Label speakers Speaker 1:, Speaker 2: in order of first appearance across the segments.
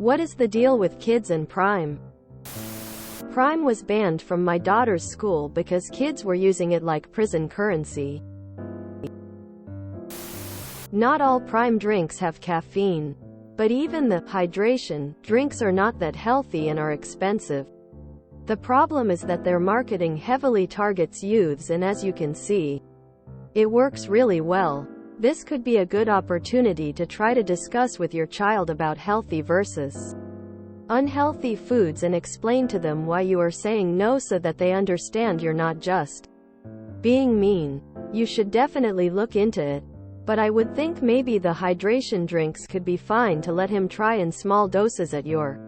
Speaker 1: What is the deal with kids and Prime? Prime was banned from my daughter's school because kids were using it like prison currency. Not all Prime drinks have caffeine. But even the hydration drinks are not that healthy and are expensive. The problem is that their marketing heavily targets youths, and as you can see, it works really well. This could be a good opportunity to try to discuss with your child about healthy versus unhealthy foods and explain to them why you are saying no so that they understand you're not just being mean. You should definitely look into it. But I would think maybe the hydration drinks could be fine to let him try in small doses at your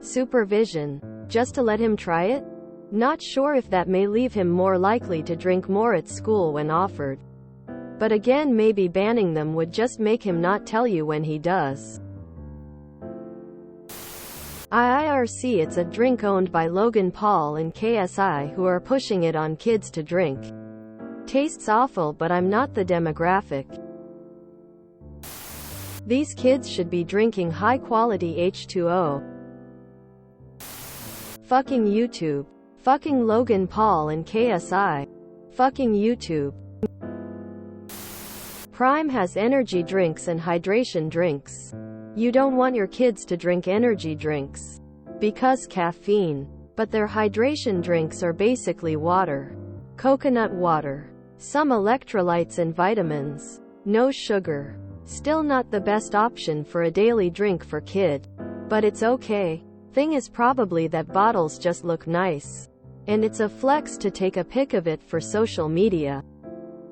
Speaker 1: supervision. Just to let him try it? Not sure if that may leave him more likely to drink more at school when offered. But again, maybe banning them would just make him not tell you when he does. IIRC. It's a drink owned by Logan Paul and KSI, who are pushing it on kids to drink. Tastes awful, but I'm not the demographic. These kids should be drinking high-quality H2O. Fucking YouTube. Fucking Logan Paul and KSI. Fucking YouTube. Prime has energy drinks and hydration drinks. You don't want your kids to drink energy drinks because caffeine. But their hydration drinks are basically water. Coconut water. Some electrolytes and vitamins. No sugar. Still not the best option for a daily drink for kid. But it's okay. Thing is probably that bottles just look nice. And it's a flex to take a pic of it for social media.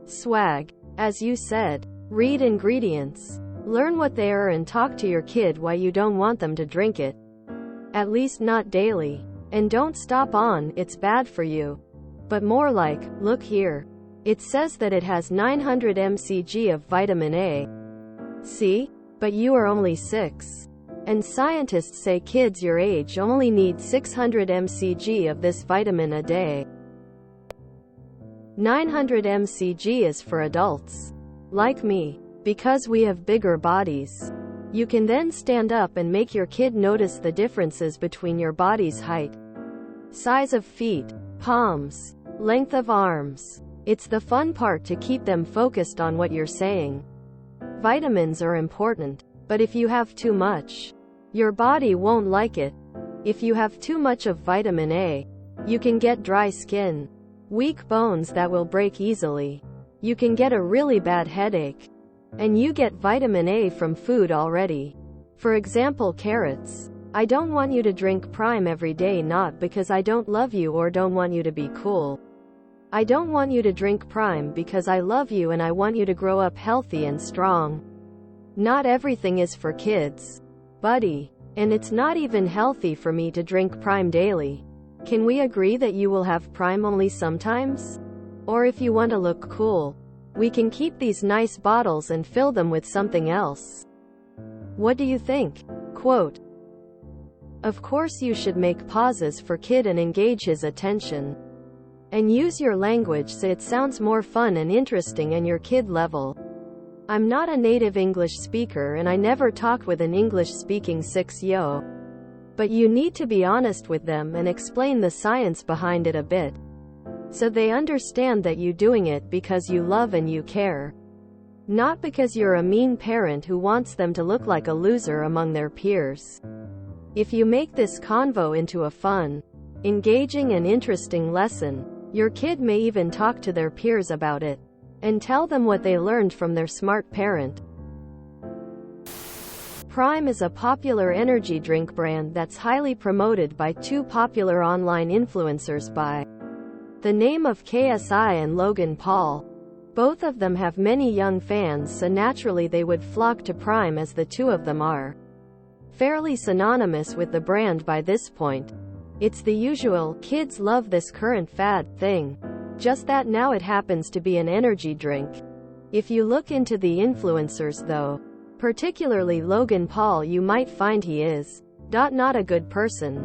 Speaker 1: Swag. As you said, read ingredients. Learn what they are and talk to your kid why you don't want them to drink it. At least not daily. And don't stop on, it's bad for you. But more like, look here. It says that it has 900 mcg of vitamin A. See? But you are only 6. And scientists say kids your age only need 600 mcg of this vitamin a day. 900 mcg is for adults. Like me. Because we have bigger bodies. You can then stand up and make your kid notice the differences between your body's height, size of feet, palms, length of arms. It's the fun part to keep them focused on what you're saying. Vitamins are important, but if you have too much, your body won't like it. If you have too much of vitamin A, you can get dry skin, weak bones that will break easily. You can get a really bad headache. And you get vitamin A from food already. For example, carrots. I don't want you to drink Prime every day, not because I don't love you or don't want you to be cool. I don't want you to drink Prime because I love you and I want you to grow up healthy and strong. Not everything is for kids, buddy. And it's not even healthy for me to drink Prime daily. Can we agree that you will have Prime only sometimes? Or if you want to look cool, we can keep these nice bottles and fill them with something else. What do you think? Quote. Of course you should make pauses for kid and engage his attention. And use your language so it sounds more fun and interesting and your kid level. I'm not a native English speaker and I never talked with an English-speaking 6-yo. But you need to be honest with them and explain the science behind it a bit. So they understand that you doing it because you love and you care. Not because you're a mean parent who wants them to look like a loser among their peers. If you make this convo into a fun, engaging and interesting lesson, your kid may even talk to their peers about it, and tell them what they learned from their smart parent. Prime is a popular energy drink brand that's highly promoted by two popular online influencers by the name of KSI and Logan Paul. Both of them have many young fans, so naturally they would flock to Prime as the two of them are fairly synonymous with the brand by this point. It's the usual, kids love this current fad thing. Just that now it happens to be an energy drink. If you look into the influencers though, particularly Logan Paul, you might find he is not a good person.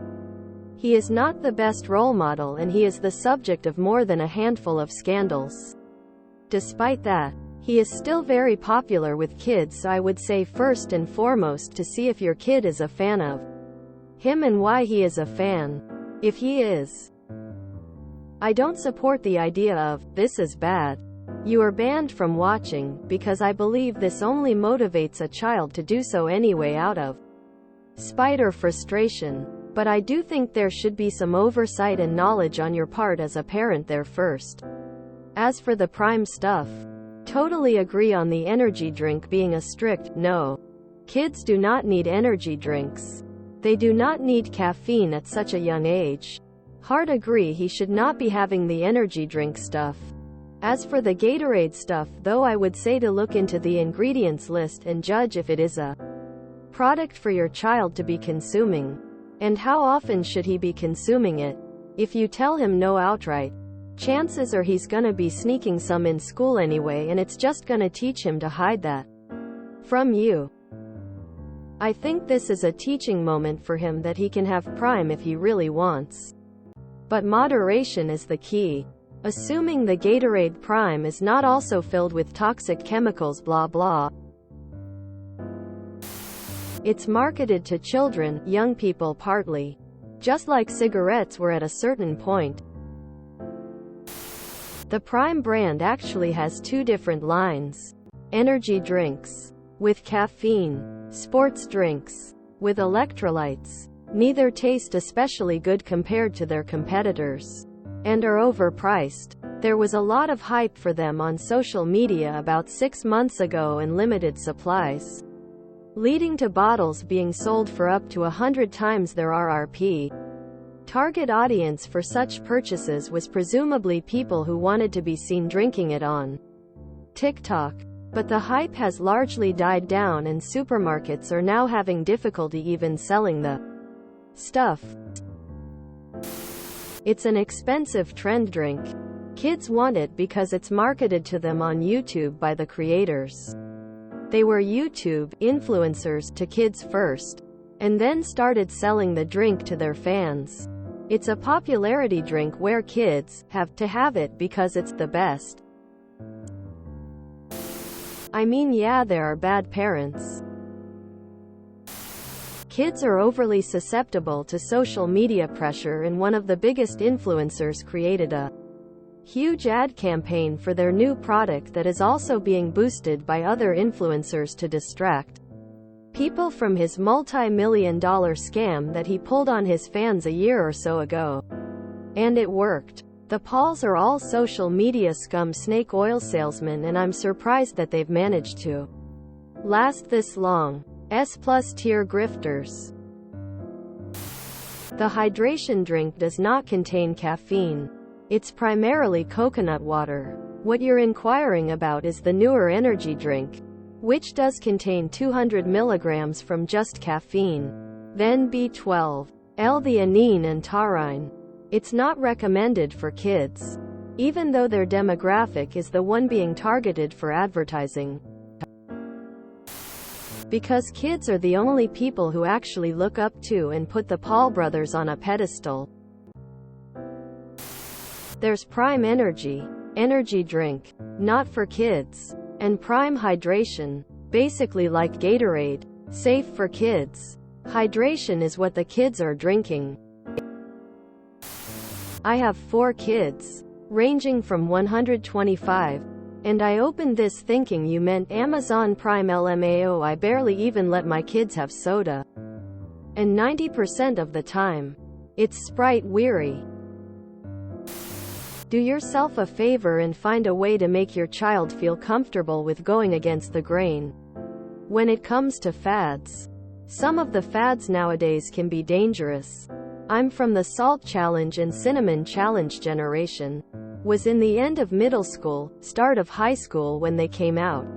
Speaker 1: He is not the best role model and he is the subject of more than a handful of scandals. Despite that, He is still very popular with kids, so I would say first and foremost to see if your kid is a fan of him and why he is a fan. If he is, I don't support the idea of, this is bad, you are banned from watching, because I believe this only motivates a child to do so anyway out of spite or frustration. But I do think there should be some oversight and knowledge on your part as a parent there first. As for the prime stuff, totally agree on the energy drink being a strict no. Kids do not need energy drinks. They do not need caffeine at such a young age. Hard agree he should not be having the energy drink stuff. As for the Gatorade stuff though, I would say to look into the ingredients list and judge if it is a product for your child to be consuming. And how often should he be consuming it? If you tell him no outright, chances are he's gonna be sneaking some in school anyway, and it's just gonna teach him to hide that from you. I think this is a teaching moment for him that he can have prime if he really wants. But moderation is the key. Assuming the Gatorade Prime is not also filled with toxic chemicals blah blah. It's marketed to children, young people partly. Just like cigarettes were at a certain point. The Prime brand actually has two different lines. Energy drinks with caffeine, sports drinks with electrolytes. Neither taste especially good compared to their competitors, and are overpriced. There was a lot of hype for them on social media about 6 months ago and limited supplies, leading to bottles being sold for up to 100 times their RRP. Target audience for such purchases was presumably people who wanted to be seen drinking it on TikTok. But the hype has largely died down and supermarkets are now having difficulty even selling the stuff. It's an expensive trend drink. Kids want it because it's marketed to them on YouTube by the creators. They were YouTube influencers to kids first, and then started selling the drink to their fans. It's a popularity drink where kids have to have it because it's the best. I mean, yeah, there are bad parents. Kids are overly susceptible to social media pressure, and one of the biggest influencers created a huge ad campaign for their new product that is also being boosted by other influencers to distract people from his multi-million-dollar scam that he pulled on his fans a year or so ago. And it worked. The Pauls are all social media scum snake oil salesmen, and I'm surprised that they've managed to last this long. S+ tier grifters. The hydration drink does not contain caffeine. It's primarily coconut water. What you're inquiring about is the newer energy drink, which does contain 200 milligrams from just caffeine, then B12, L-theanine and taurine. It's not recommended for kids, even though their demographic is the one being targeted for advertising. Because kids are the only people who actually look up to and put the Paul brothers on a pedestal. There's Prime energy drink, not for kids, and Prime hydration, basically like Gatorade, safe for kids. Hydration is what the kids are drinking. I have 4 kids, ranging from 125, and I opened this thinking you meant Amazon Prime LMAO. I barely even let my kids have soda. And 90% of the time, it's Sprite weary. Do yourself a favor and find a way to make your child feel comfortable with going against the grain. When it comes to fads, some of the fads nowadays can be dangerous. I'm from the Salt Challenge and Cinnamon Challenge generation. Was in the end of middle school, start of high school when they came out.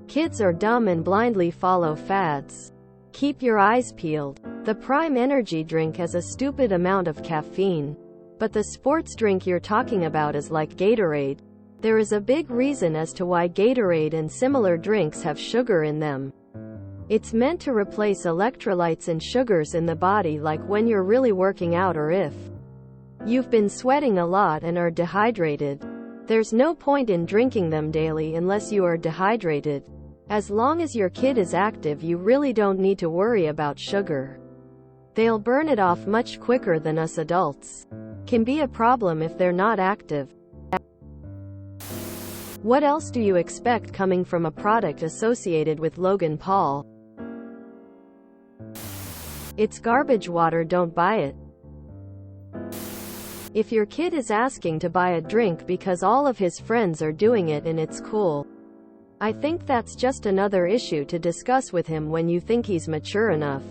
Speaker 1: Kids are dumb and blindly follow fads. Keep your eyes peeled. The Prime energy drink has a stupid amount of caffeine. But the sports drink you're talking about is like Gatorade. There is a big reason as to why Gatorade and similar drinks have sugar in them. It's meant to replace electrolytes and sugars in the body, like when you're really working out or if you've been sweating a lot and are dehydrated. There's no point in drinking them daily unless you are dehydrated. As long as your kid is active, you really don't need to worry about sugar. They'll burn it off much quicker than us adults. Can be a problem if they're not active. What else do you expect coming from a product associated with Logan Paul? It's garbage water, don't buy it. If your kid is asking to buy a drink because all of his friends are doing it and it's cool, I think that's just another issue to discuss with him when you think he's mature enough.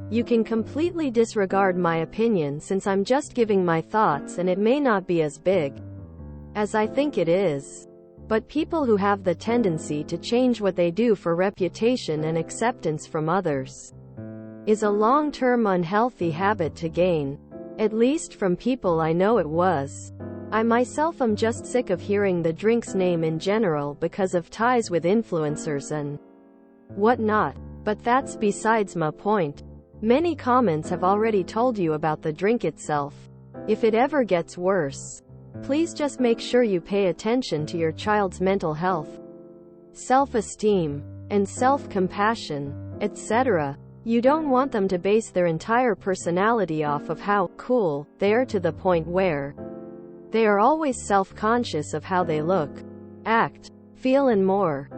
Speaker 1: You can completely disregard my opinion since I'm just giving my thoughts and it may not be as big as I think it is. But people who have the tendency to change what they do for reputation and acceptance from others is a long-term unhealthy habit to gain. At least from people I know it was. I myself am just sick of hearing the drink's name in general because of ties with influencers and whatnot. But that's besides my point. Many comments have already told you about the drink itself. If it ever gets worse, please just make sure you pay attention to your child's mental health, self-esteem, and self-compassion, etc. You don't want them to base their entire personality off of how cool they are to the point where they are always self-conscious of how they look, act, feel and more.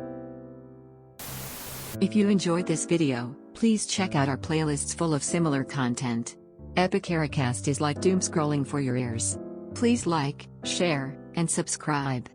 Speaker 2: If you enjoyed this video, please check out our playlists full of similar content. Epicaricast is like doom scrolling for your ears. Please like, share, and subscribe.